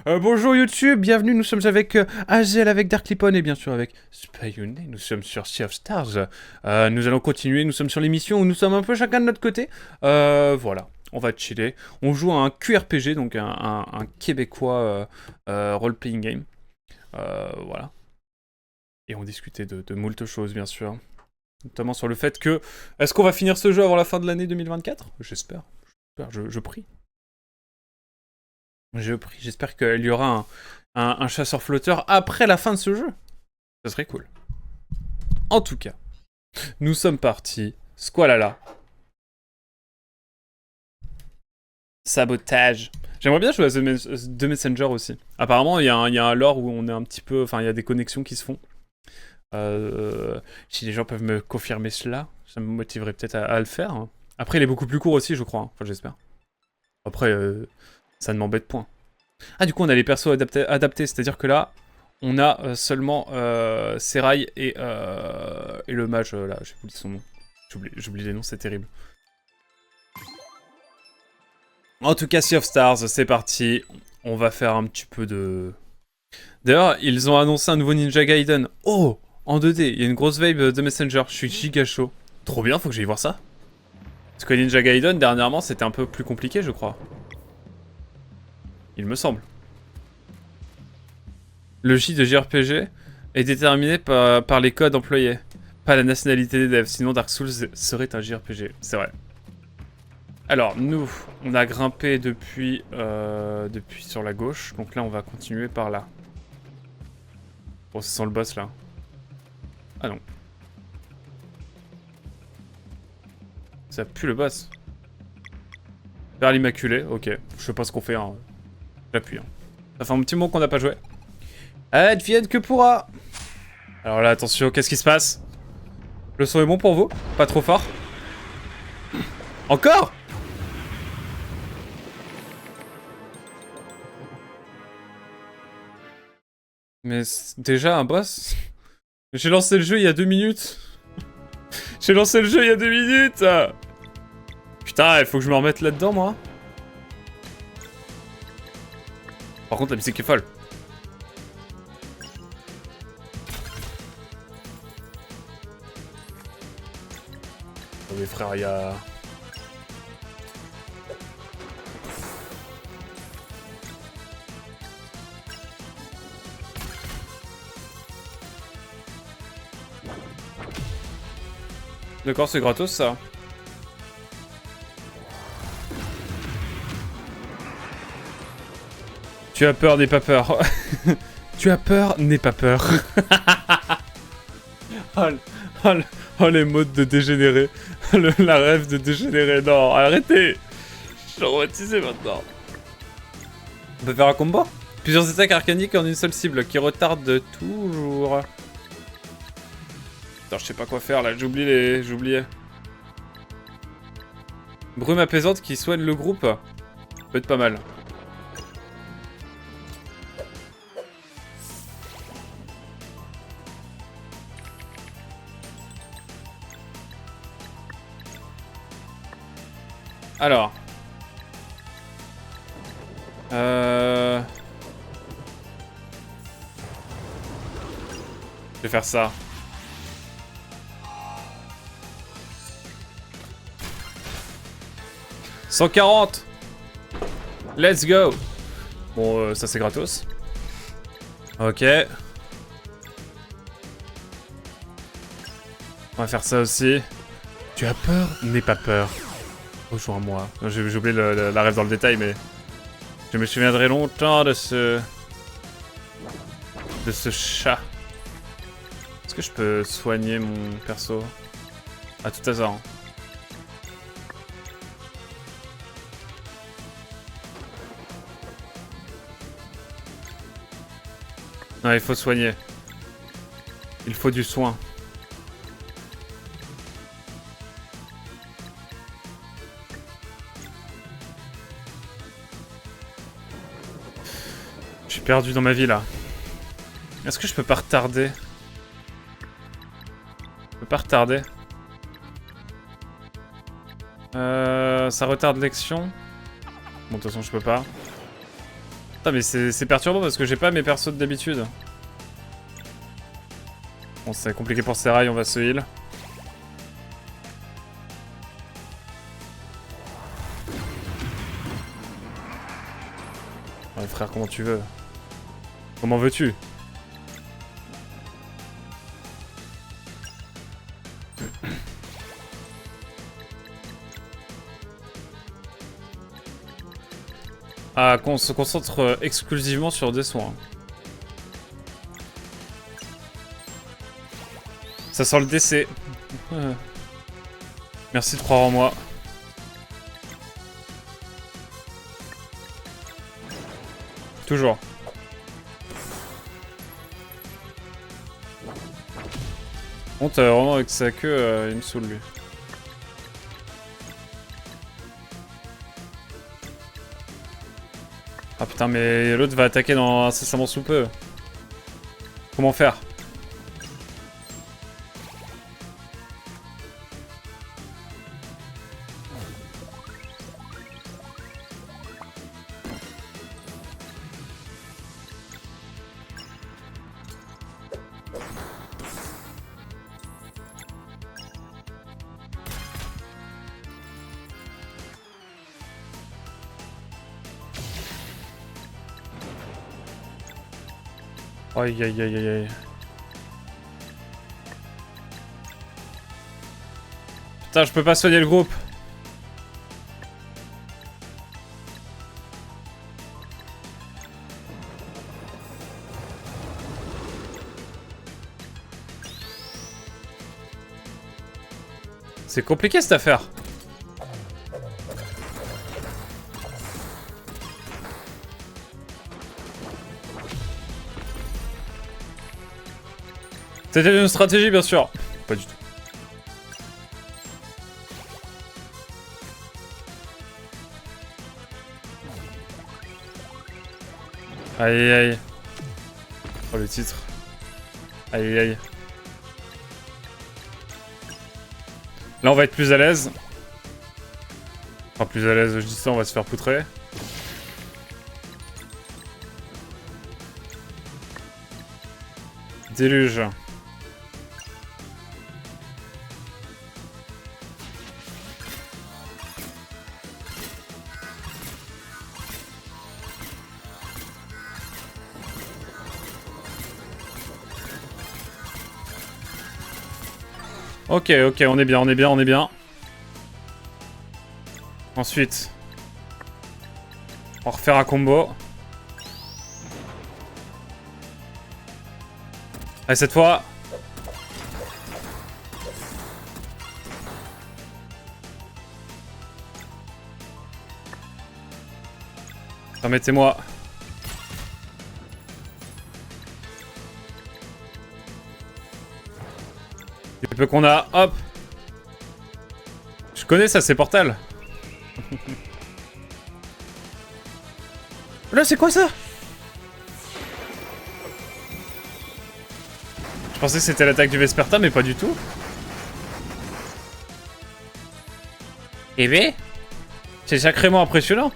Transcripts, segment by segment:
Bonjour YouTube, bienvenue, nous sommes avec Azel, avec Darklipon et bien sûr avec Spayune. Nous sommes sur Sea of Stars. Nous allons continuer, nous sommes sur l'émission où nous sommes un peu chacun de notre côté. Voilà, on va chiller. On joue à un QRPG, donc un québécois role-playing game. Voilà. Et on discutait de moult choses bien sûr. Notamment sur le fait que... Est-ce qu'on va finir ce jeu avant la fin de l'année 2024 ? J'espère. Je prie. J'espère qu'il y aura un chasseur flotteur après la fin de ce jeu. Ça serait cool. En tout cas, nous sommes partis. Squalala. Sabotage. J'aimerais bien jouer à The Messenger aussi. Apparemment, il y a un lore où on est un petit peu... Enfin, il y a des connexions qui se font. Si les gens peuvent me confirmer cela, ça me motiverait peut-être à le faire. Après, il est beaucoup plus court aussi, je crois. Enfin, j'espère. Après, ça ne m'embête point. Ah, du coup, on a les persos adaptés, c'est-à-dire que là, on a seulement Seraï et le mage, là, j'ai oublié son nom. J'oublie les noms, c'est terrible. En tout cas, Sea of Stars, c'est parti. On va faire un petit peu de... D'ailleurs, ils ont annoncé un nouveau Ninja Gaiden. Oh, en 2D, il y a une grosse vibe de Messenger, je suis giga chaud. Trop bien, faut que j'aille voir ça. Parce que Ninja Gaiden, dernièrement, c'était un peu plus compliqué, je crois. Il me semble. Le J de JRPG est déterminé par les codes employés, pas la nationalité des devs, sinon Dark Souls serait un JRPG, c'est vrai. Alors, nous, on a grimpé depuis sur la gauche, donc là on va continuer par là. Bon, ça sent le boss là. Ah non. Ça pue le boss. Vers l'immaculé, ok. Je sais pas ce qu'on fait, hein. J'appuie. Hein. Ça fait un petit moment qu'on n'a pas joué. Advienne que pourra. Alors là, attention, qu'est-ce qui se passe? Le son est bon pour vous? Pas trop fort? Encore? Mais déjà un boss? J'ai lancé le jeu il y a 2 minutes. J'ai lancé le jeu il y a 2 minutes. Putain, il faut que je me remette là-dedans, moi. Par contre, la musique est folle. Oh, mes frères, il y a... D'accord, c'est gratos, ça. Tu as peur, n'aie pas peur. Tu as peur, n'aie pas peur. Oh, les modes de dégénéré. La rêve de dégénéré. Non, arrêtez. Je suis traumatisé maintenant. On peut faire un combo? Plusieurs attaques arcaniques en une seule cible qui retardent toujours. Putain, je sais pas quoi faire là, j'oubliais. Brume apaisante qui soigne le groupe. Peut être pas mal. Alors. Je vais faire ça. « 140 ! Let's go !» Bon, ça c'est gratos. Ok. On va faire ça aussi. Tu as peur? N'aie pas peur. Rejoins-moi. J'ai oublié la rêve dans le détail, mais... Je me souviendrai longtemps de ce chat. Est-ce que je peux soigner mon perso? À tout hasard. Hein. Non, il faut soigner. Il faut du soin. Je suis perdu dans ma vie là. Est-ce que je peux pas retarder? Je peux pas retarder. Ça retarde l'action. Bon, de toute façon, je peux pas. Ah mais c'est perturbant parce que j'ai pas mes persos d'habitude. Bon, c'est compliqué pour Serail, on va se heal. Ouais, frère, comment tu veux? Comment veux-tu? Ah, qu'on se concentre exclusivement sur des soins. Ça sent le décès. Merci de croire en moi. Toujours. Honte, vraiment avec sa queue, il me saoule lui. Ah putain, mais l'autre va attaquer dans incessamment sous peu. Comment faire? Aïe aïe aïe aïe aïe. Putain, je peux pas soigner le groupe. C'est compliqué cette affaire. C'était une stratégie, bien sûr. Pas du tout. Aïe aïe aïe. Oh le titre. Aïe aïe aïe. Là on va être plus à l'aise. Enfin plus à l'aise, je dis ça, on va se faire poutrer. Déluge. Ok, ok, on est bien, on est bien, on est bien. Ensuite, on va refaire un combo. Allez, cette fois. Permettez-moi. Le peu qu'on a, hop. Je connais ça, c'est Portal. Là, c'est quoi ça? Je pensais que c'était l'attaque du Vesperta, mais pas du tout. Eh ben, c'est sacrément impressionnant.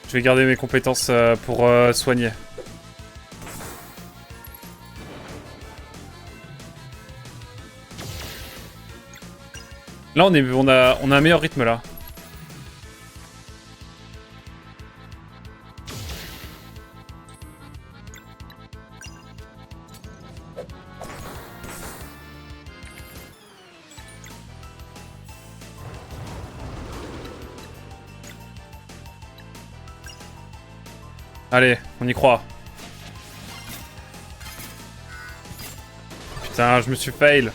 Je vais garder mes compétences pour soigner. Là, on a un meilleur rythme là. Allez, on y croit. Putain, je me suis fail.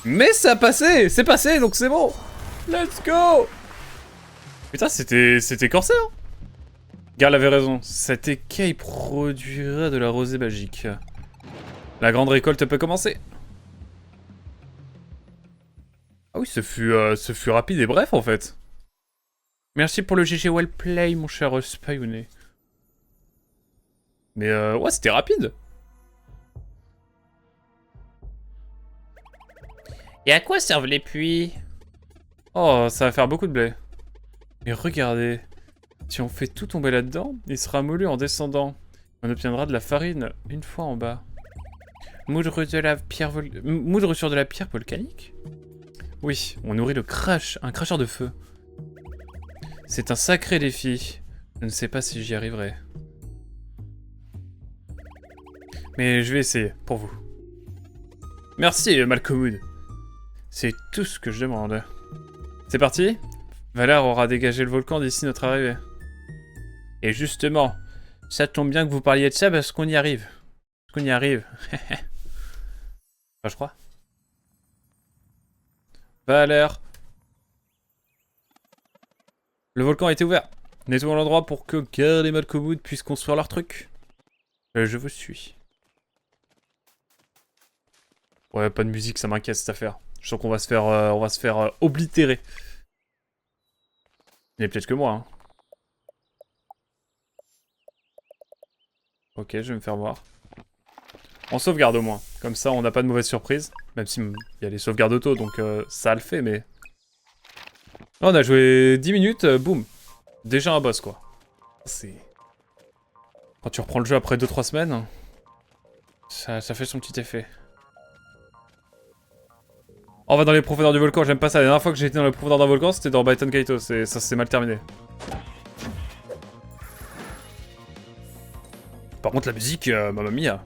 Mais ça a passé, c'est passé, donc c'est bon. Let's go. Putain, c'était corsaire. Garl avait raison, cet écaille produira de la rosée magique. La grande récolte peut commencer. Ah oui, ce fut rapide et bref en fait. Merci pour le GG Wellplay, mon cher Spyounet. Mais ouais, c'était rapide. Et à quoi servent les puits? Oh, ça va faire beaucoup de blé. Mais regardez, si on fait tout tomber là-dedans, il sera moulu en descendant. On obtiendra de la farine une fois en bas. Moudre de la pierre moudre sur de la pierre volcanique? Oui, on nourrit un cracheur de feu. C'est un sacré défi. Je ne sais pas si j'y arriverai. Mais je vais essayer, pour vous. Merci, Malcolm. C'est tout ce que je demande. C'est parti? Valar aura dégagé le volcan d'ici notre arrivée. Et justement, ça tombe bien que vous parliez de ça parce qu'on y arrive. Parce qu'on y arrive. Enfin, je crois. Valar. Le volcan a été ouvert. Nettoyons l'endroit pour que Gerd et Malcolm puissent construire leur truc. Je vous suis. Ouais, pas de musique, ça m'inquiète cette affaire. Je sens qu'on va se faire oblitérer. Mais peut-être que moi, hein. Ok, je vais me faire voir. On sauvegarde au moins. Comme ça, on n'a pas de mauvaise surprise. Même si il y a les sauvegardes auto, donc ça le fait, mais... Oh, on a joué 10 minutes, boum. Déjà un boss, quoi. C'est... Quand tu reprends le jeu après 2-3 semaines, ça fait son petit effet. Oh, on va dans les profondeurs du volcan, j'aime pas ça. La dernière fois que j'ai été dans les profondeurs d'un volcan, c'était dans Baton Kaitos. Ça s'est mal terminé. Par contre, la musique, mamma mia.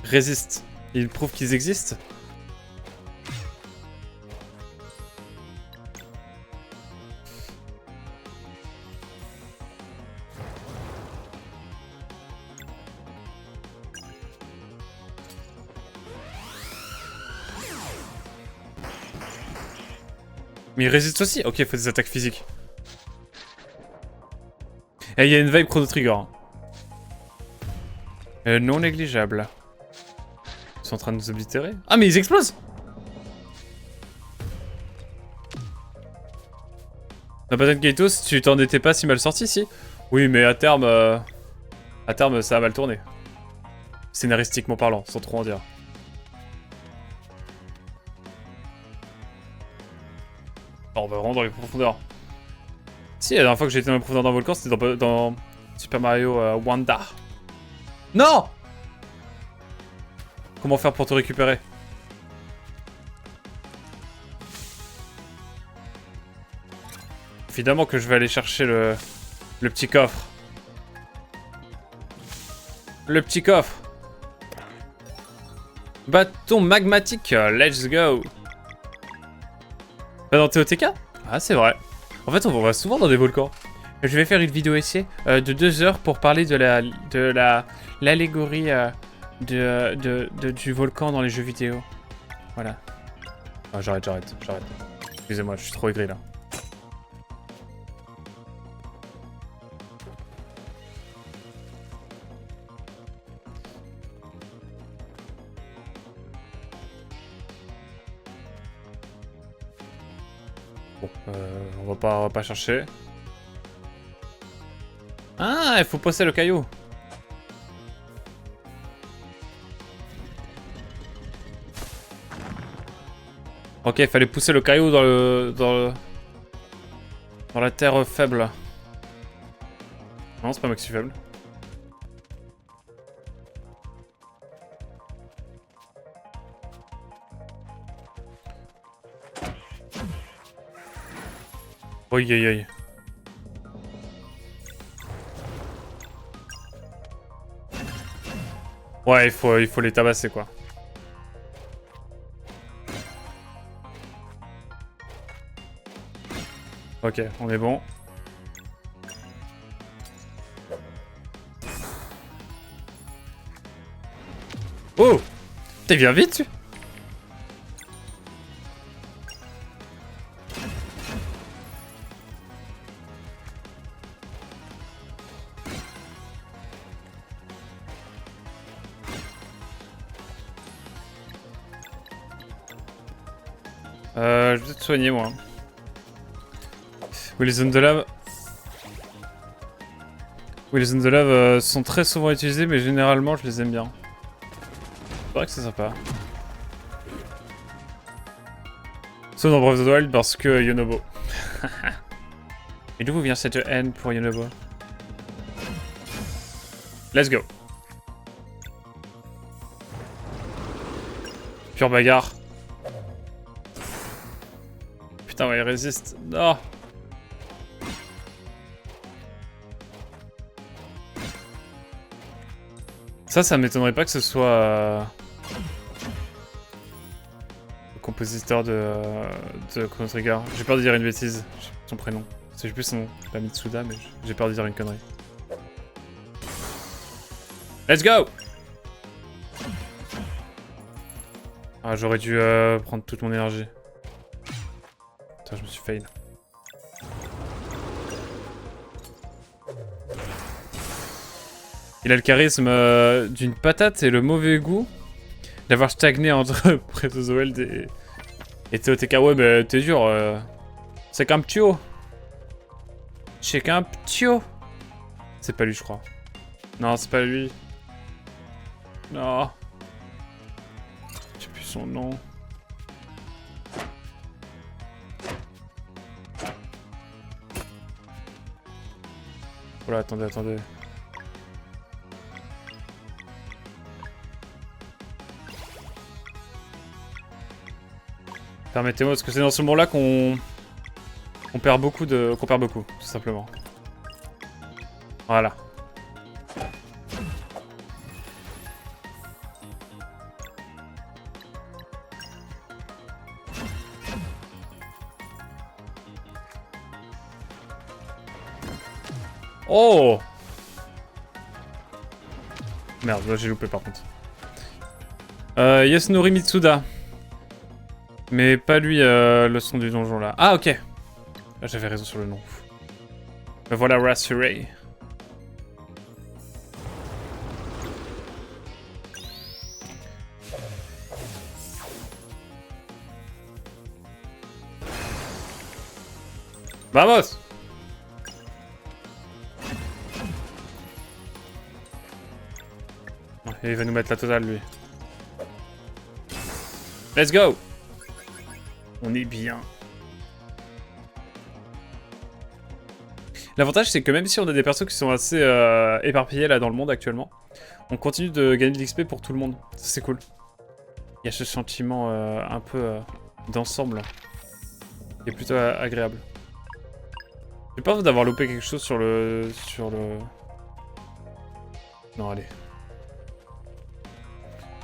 Résiste. Ils prouvent qu'ils existent. Mais ils résistent aussi. Ok, il faut des attaques physiques. Et il y a une vibe Chrono Trigger. Non négligeable. Ils sont en train de nous oblitérer. Ah, mais ils explosent! Dans Baton Kaitos, tu t'en étais pas si mal sorti, si? Oui, mais à terme, ça a mal tourné. Scénaristiquement parlant, sans trop en dire. Oh, on va vraiment dans les profondeurs. Si, la dernière fois que j'ai été dans les profondeurs d'un volcan, c'était dans Super Mario Wonder. Non! Comment faire pour te récupérer? Évidemment que je vais aller chercher le petit coffre. Le petit coffre. Bâton magmatique, let's go. Pas dans TOTK? Ah, c'est vrai. En fait, on va souvent dans des volcans. Je vais faire une vidéo essai de 2 heures pour parler de l'allégorie du volcan dans les jeux vidéo. Voilà. Ah, j'arrête. Excusez-moi, je suis trop aigri là. Bon, on va pas chercher. Ah, il faut poser le caillou. Ok, il fallait pousser le caillou dans la terre faible. Non, c'est pas maxi faible. Aïe aïe aïe. Ouais, il faut les tabasser quoi. Ok, on est bon. Oh! T'es bien vite, tu? Je vais te soigner, moi. Oui, les zones de lave... Oui, les zones de lave sont très souvent utilisées, mais généralement, je les aime bien. C'est vrai que c'est sympa. Sauf dans Breath of the Wild parce que Yonobo. Et d'où vient cette haine pour Yonobo? Let's go. Pure bagarre. Putain, ouais, il résiste. Non. Ça m'étonnerait pas que ce soit... le compositeur de Chrono Trigger. J'ai peur de dire une bêtise. J'ai son prénom. C'est plus son nom. Pas Mitsuda, mais j'ai peur de dire une connerie. Let's go! Ah, j'aurais dû prendre toute mon énergie. Putain, je me suis fail. Il a le charisme d'une patate et le mauvais goût d'avoir stagné entre Breath of the Wild et TOTK. Ouais, mais t'es dur. C'est qu'un ptio. C'est qu'un ptio. C'est pas lui, je crois. Non, c'est pas lui. Non. J'ai plus son nom. Voilà, attendez. Permettez-moi, parce que c'est dans ce moment-là qu'on perd beaucoup, tout simplement. Voilà. Oh! Merde, là j'ai loupé par contre. Yasunori Mitsuda. Mais pas lui, le son du donjon là. Ah, ok. Ah, j'avais raison sur le nom. Me voilà rassuré. Vamos! Et il va nous mettre la totale lui. Let's go! On est bien. L'avantage, c'est que même si on a des persos qui sont assez éparpillés là dans le monde actuellement, on continue de gagner de l'XP pour tout le monde. C'est cool. Il y a ce sentiment un peu d'ensemble qui est plutôt agréable. J'ai peur d'avoir loupé quelque chose sur le... Non, allez.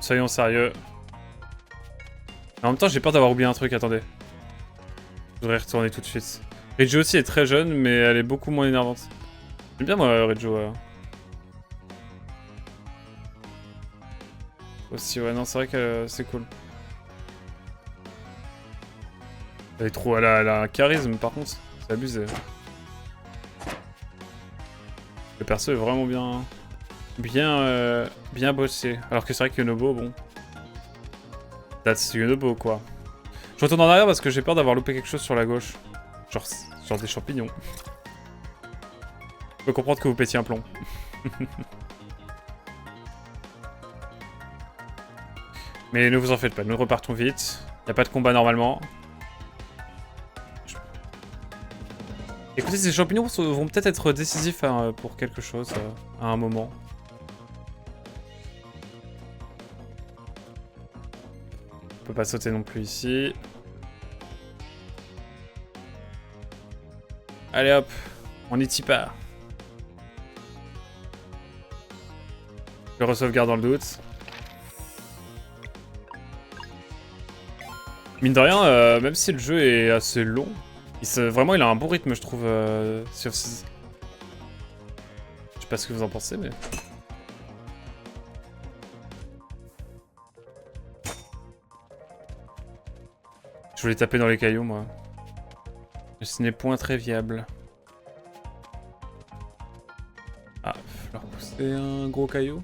Soyons sérieux. En même temps, j'ai peur d'avoir oublié un truc, attendez. Je voudrais retourner tout de suite. Ridjo aussi est très jeune, mais elle est beaucoup moins énervante. J'aime bien moi, Ridjo. Aussi, ouais, non, c'est vrai que c'est cool. Elle est trop... Elle a un charisme, par contre. C'est abusé. Le perso est vraiment bien bossé. Alors que c'est vrai que Yonobo, bon... That's Yonobo, quoi. Je retourne en arrière parce que j'ai peur d'avoir loupé quelque chose sur la gauche. Genre des champignons. Je peux comprendre que vous pétiez un plomb. Mais ne vous en faites pas, nous repartons vite. Y a pas de combat normalement. Écoutez, ces champignons vont peut-être être décisifs pour quelque chose à un moment. On peut pas sauter non plus ici. Allez hop, on y t'y part. Je re-sauvegarde dans le doute. Mine de rien, même si le jeu est assez long, vraiment il a un bon rythme je trouve. Je sais pas ce que vous en pensez mais... Je voulais taper dans les cailloux moi. Mais ce n'est point très viable. Ah, il va falloir pousser un gros caillou.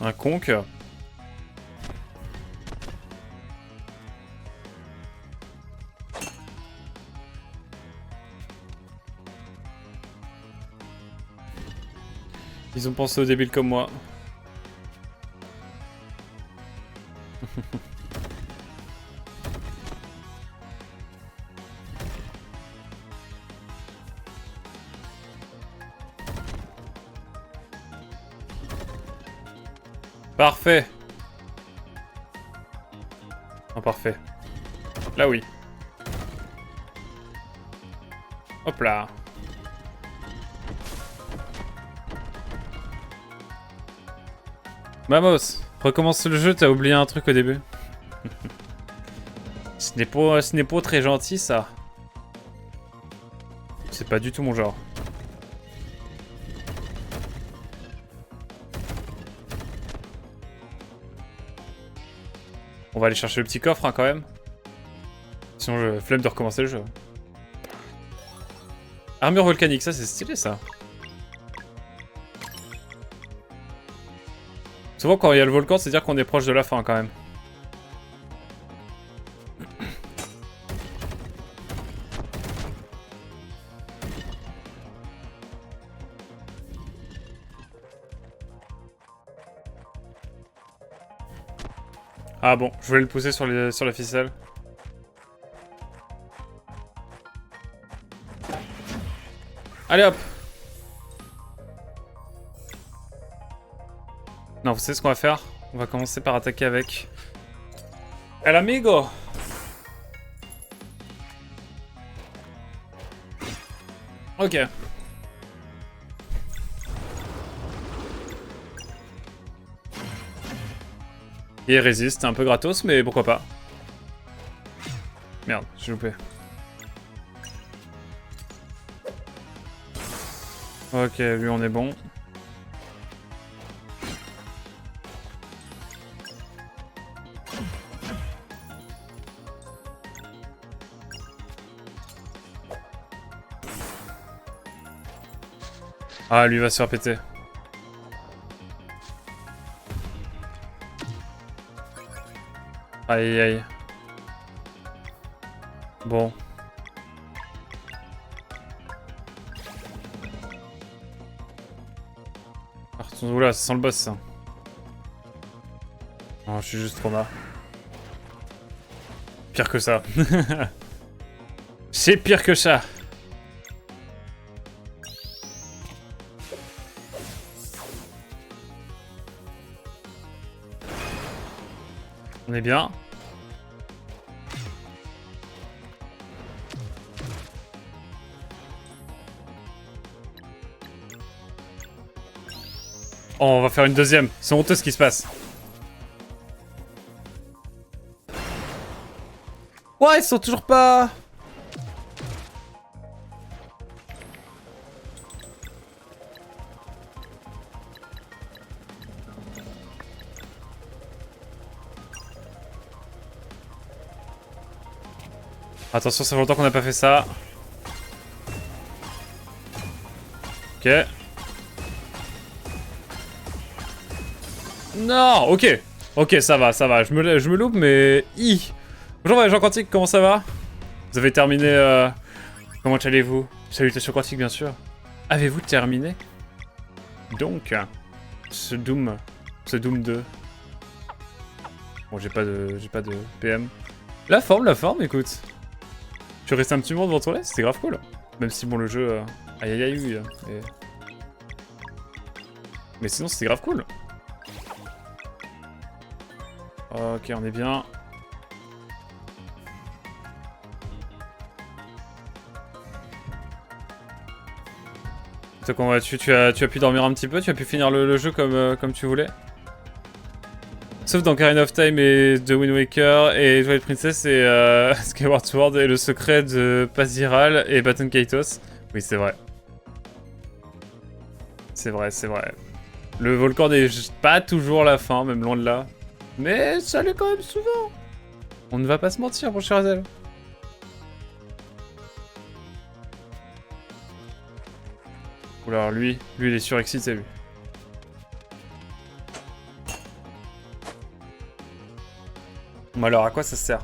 Un conque. Ils ont pensé aux débiles comme moi. Parfait. Oh, parfait. Là, oui. Hop là. Vamos, recommence le jeu, t'as oublié un truc au début. Ce n'est pas très gentil, ça. C'est pas du tout mon genre. On va aller chercher le petit coffre, hein, quand même. Sinon, je flemme de recommencer le jeu. Armure volcanique, ça c'est stylé, ça. Souvent, quand il y a le volcan, c'est dire qu'on est proche de la fin, quand même. Ah bon, je voulais le pousser sur la ficelle. Allez hop. Non, vous savez ce qu'on va faire? On va commencer par attaquer avec... El amigo. Ok. Il résiste, un peu gratos, mais pourquoi pas. Merde, j'ai loupé. Ok, lui on est bon. Ah, lui va se faire péter. Aïe aïe. Bon. Oula, ça sent le boss, ça. Oh, je suis juste trop marre. Pire que ça. C'est pire que ça. On est bien. Oh, on va faire une deuxième. C'est honteux ce qui se passe. Ouais, ils sont toujours pas... Attention, ça fait longtemps qu'on n'a pas fait ça. Ok. Non, ok. Ok, ça va, ça va. Je me loupe, mais... Bonjour, les gens quantiques, comment ça va? Vous avez terminé... Comment allez-vous? Salutations quantiques, bien sûr. Avez-vous terminé? Donc, ce Doom 2. Bon, j'ai pas de PM. La forme, écoute. Je suis resté un petit moment devant ton lait, c'était grave cool. Même si, bon, le jeu... Aïe aïe aïe, oui. Mais sinon, c'était grave cool. Ok, on est bien. Donc, tu as pu dormir un petit peu, tu as pu finir le jeu comme tu voulais. Sauf dans Ocarina of Time et The Wind Waker et Twilight Princess et Skyward Sword et le secret de Paziral et Baton Kaitos. Oui, c'est vrai. C'est vrai, c'est vrai. Le volcan n'est pas toujours la fin, même loin de là. Mais ça l'est quand même souvent. On ne va pas se mentir, mon cher Azel. Oula, lui il est surexcité, lui. Bon alors, à quoi ça sert?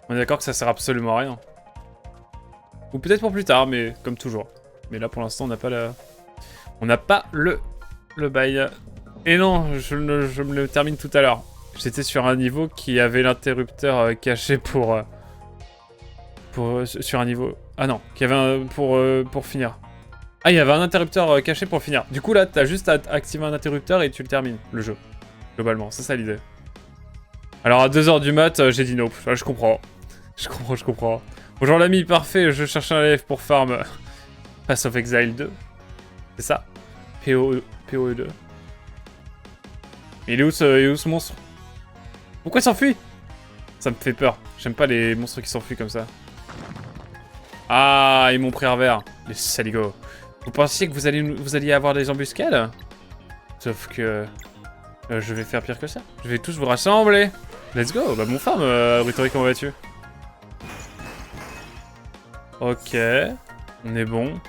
On est d'accord que ça sert absolument à rien. Ou peut-être pour plus tard, mais comme toujours. Mais là, pour l'instant, on n'a pas la... On n'a pas le bail. Et non, je me le termine tout à l'heure. J'étais sur un niveau qui avait l'interrupteur caché pour sur un niveau... Ah non, qui avait un... pour finir. Ah, il y avait un interrupteur caché pour finir. Du coup, là, t'as juste à activer un interrupteur et tu le termines, le jeu. Globalement, c'est ça l'idée. Alors, à 2h du mat, j'ai dit nope. Là, je comprends. Je comprends. Bonjour l'ami parfait, je cherche un élève pour farm. Pass of Exile 2. C'est ça. PoE 2. Il est où ce monstre? Pourquoi il s'enfuit? Ça me fait peur. J'aime pas les monstres qui s'enfuient comme ça. Ah, ils m'ont pris un verre. Les saligots. Vous pensiez que vous alliez avoir des embuscades? Sauf que... je vais faire pire que ça. Je vais tous vous rassembler. Let's go. Bah, mon farm, Rhétorique, comment vas-tu? Ok. On est bon.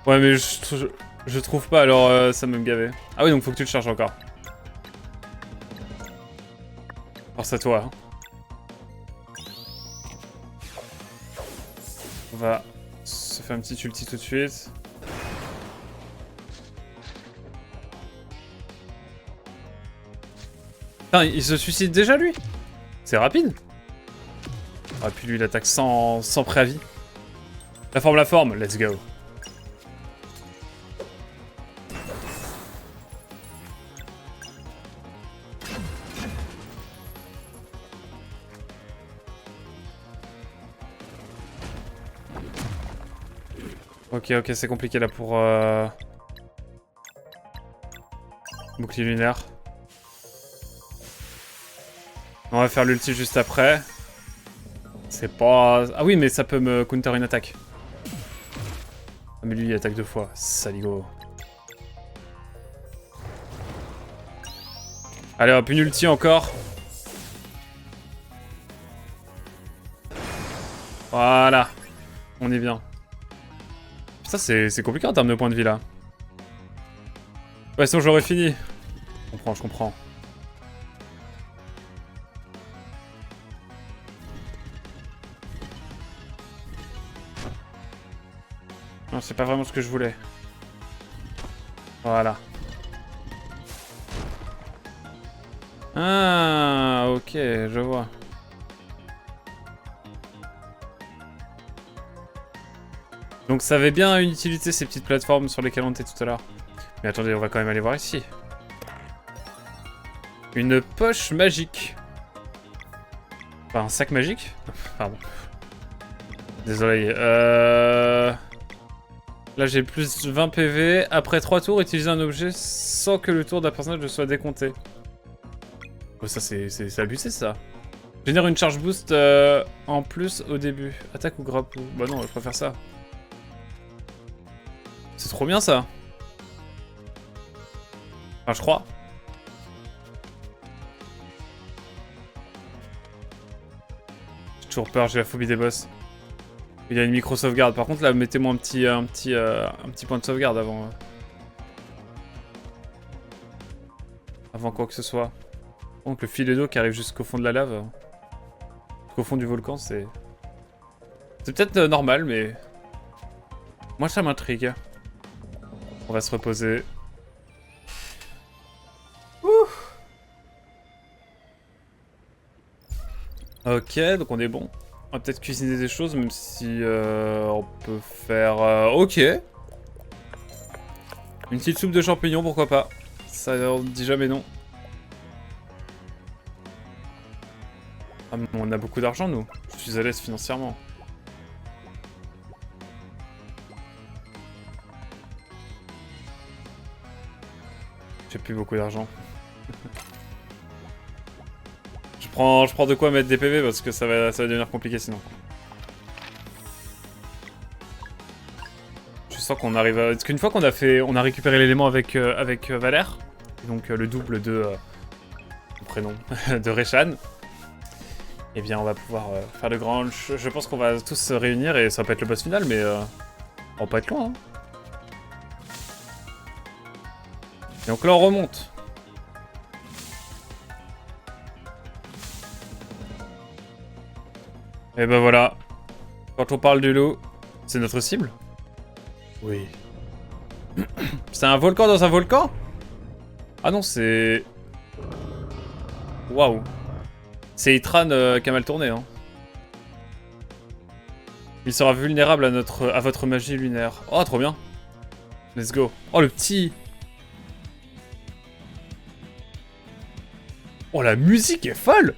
Ouais, mais je trouve pas, alors ça me gaver. Ah oui, donc faut que tu le charges encore. Force à toi. Hein. On va se faire un petit ulti tout de suite. Putain, il se suicide déjà, lui? C'est rapide. Ah, puis lui, il attaque sans préavis. La forme, let's go. Ok, c'est compliqué là pour... Bouclier lunaire. On va faire l'ulti juste après. C'est pas... Ah oui, mais ça peut me counter une attaque. Ah, mais lui, il attaque 2 fois. Saligo. Allez, hop, une ulti encore. Voilà. On est bien. Ça, c'est compliqué en termes de points de vie, là. Ouais, sinon, j'aurais fini. Je comprends. Non, c'est pas vraiment ce que je voulais. Voilà. Ah, ok, je vois. Donc ça avait bien une utilité, ces petites plateformes sur lesquelles on était tout à l'heure. Mais attendez, on va quand même aller voir ici. Une poche magique. Enfin, un sac magique. Pardon. Désolé. Là, j'ai plus 20 PV. Après 3 tours, utiliser un objet sans que le tour d'un personnage ne soit décompté. Oh, ça, c'est abusé, ça. Génère une charge boost en plus au début. Attaque ou grappe. Bah non, je préfère ça. C'est trop bien, ça. Enfin, je crois. J'ai toujours peur, j'ai la phobie des boss. Il y a une micro-sauvegarde. Par contre, là, mettez-moi un petit point de sauvegarde avant... Avant quoi que ce soit. Donc, le filet d'eau qui arrive jusqu'au fond de la lave. Jusqu'au fond du volcan, c'est... C'est peut-être normal, mais... Moi, ça m'intrigue. On va se reposer. Ouh. Ok, donc on est bon. On va peut-être cuisiner des choses, même si on peut faire... ok. Une petite soupe de champignons, pourquoi pas. Ça on dit jamais non. Ah, on a beaucoup d'argent, nous. Je suis à l'aise financièrement. J'ai plus beaucoup d'argent. Je prends de quoi mettre des PV parce que ça va devenir compliqué sinon. Je sens qu'on arrive à... Parce qu'une fois qu'on a récupéré l'élément avec Valère, donc le double de... son prénom, de Reshan, eh bien on va pouvoir faire le grand... Je pense qu'on va tous se réunir et ça va pas être le boss final, mais on va pas être loin. Hein. Donc là, on remonte. Et ben voilà. Quand on parle du loup, c'est notre cible? Oui. C'est un volcan dans un volcan? Ah non, c'est... Waouh. C'est Itran qui a mal tourné, hein. Il sera vulnérable à votre magie lunaire. Oh, trop bien. Let's go. Oh, le petit... Oh, la musique est folle!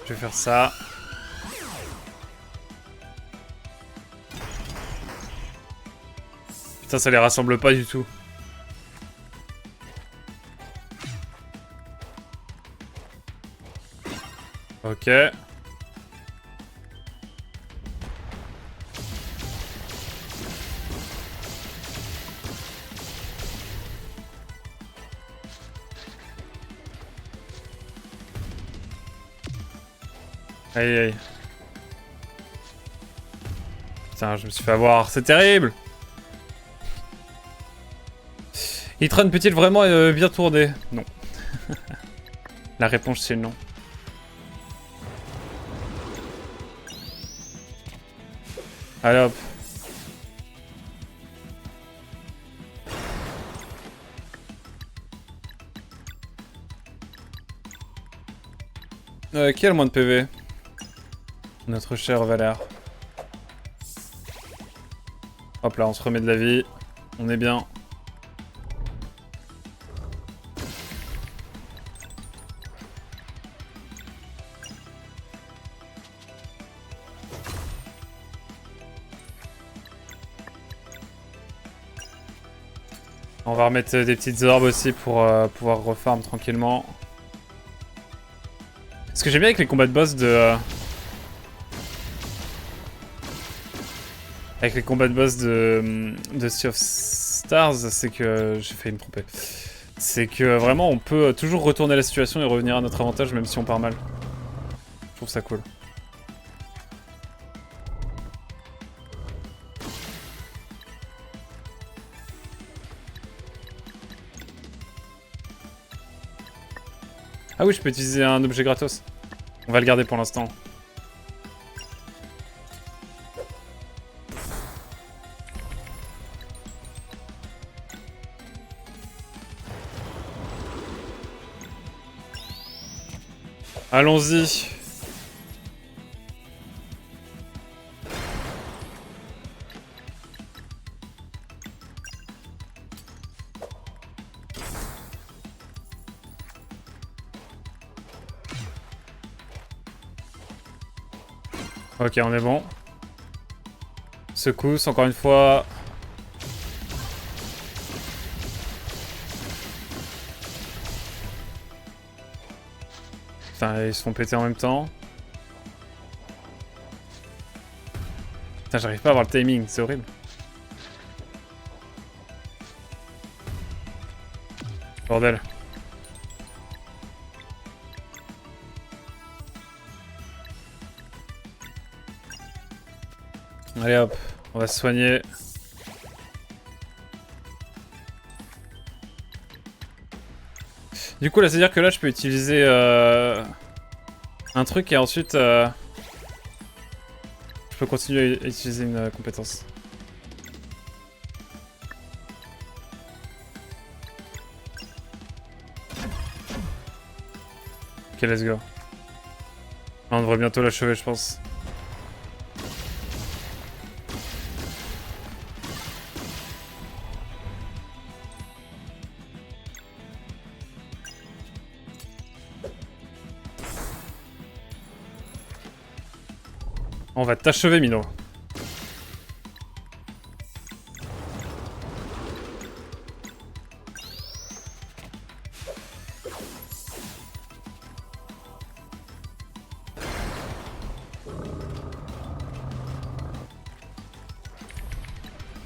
Je vais faire ça. Putain, ça les rassemble pas du tout. Ok. Aïe aïe. Putain, je me suis fait avoir, c'est terrible! Itran peut-il vraiment bien tourner? Non. La réponse c'est non. Allez hop. Qui a le moins de PV? Notre cher Valère. Hop là, on se remet de la vie. On est bien. On va remettre des petites orbes aussi pour pouvoir refarm tranquillement. Ce que j'aime bien avec les combats de boss avec les combats de boss de Sea of Stars, c'est que... J'ai failli me tromper. C'est que vraiment on peut toujours retourner la situation et revenir à notre avantage même si on part mal. Je trouve ça cool. Ah oui, je peux utiliser un objet gratos. On va le garder pour l'instant. Allons-y. Ok, on est bon. Secousse, encore une fois. Putain, ils se font péter en même temps. Putain, j'arrive pas à avoir le timing, c'est horrible. Bordel. Allez hop, on va se soigner. Du coup là, c'est-à-dire que là je peux utiliser un truc et ensuite je peux continuer à utiliser une compétence. Ok, let's go. On devrait bientôt l'achever, je pense. On va t'achever, Mino.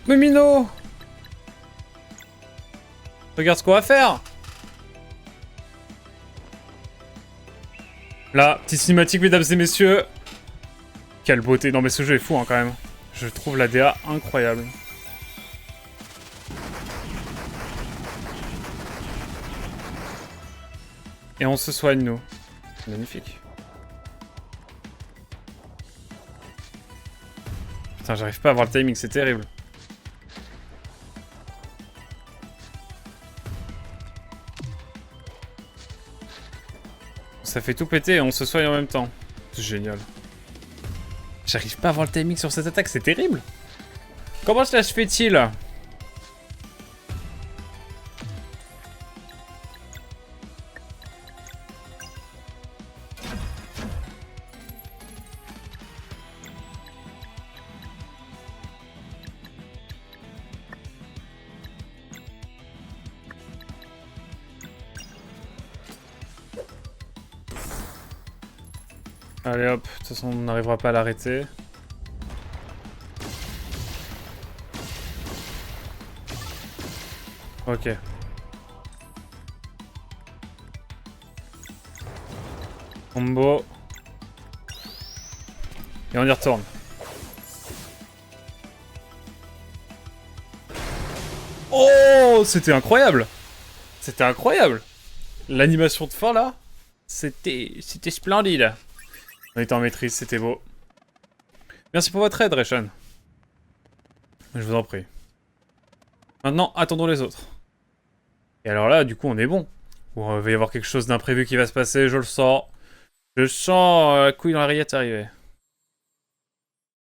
Mumino! Regarde ce qu'on va faire! Là, petite cinématique, mesdames et messieurs. Quelle beauté. Non, mais ce jeu est fou, hein, quand même. Je trouve la DA incroyable. Et on se soigne, nous. Magnifique. Putain, j'arrive pas à voir le timing, c'est terrible. Ça fait tout péter et on se soigne en même temps. C'est génial. J'arrive pas à voir le timing sur cette attaque, c'est terrible. Comment cela se fait-il? Allez hop, de toute façon on n'arrivera pas à l'arrêter. Ok. Combo. Et on y retourne. Oh, c'était incroyable! C'était incroyable! L'animation de fin là, c'était splendide. On était en maîtrise, c'était beau. Merci pour votre aide, Reshan. Je vous en prie. Maintenant, attendons les autres. Et alors là, du coup, on est bon. Ou il va y avoir quelque chose d'imprévu qui va se passer, je le sens. Je sens la couille dans la rillette arriver.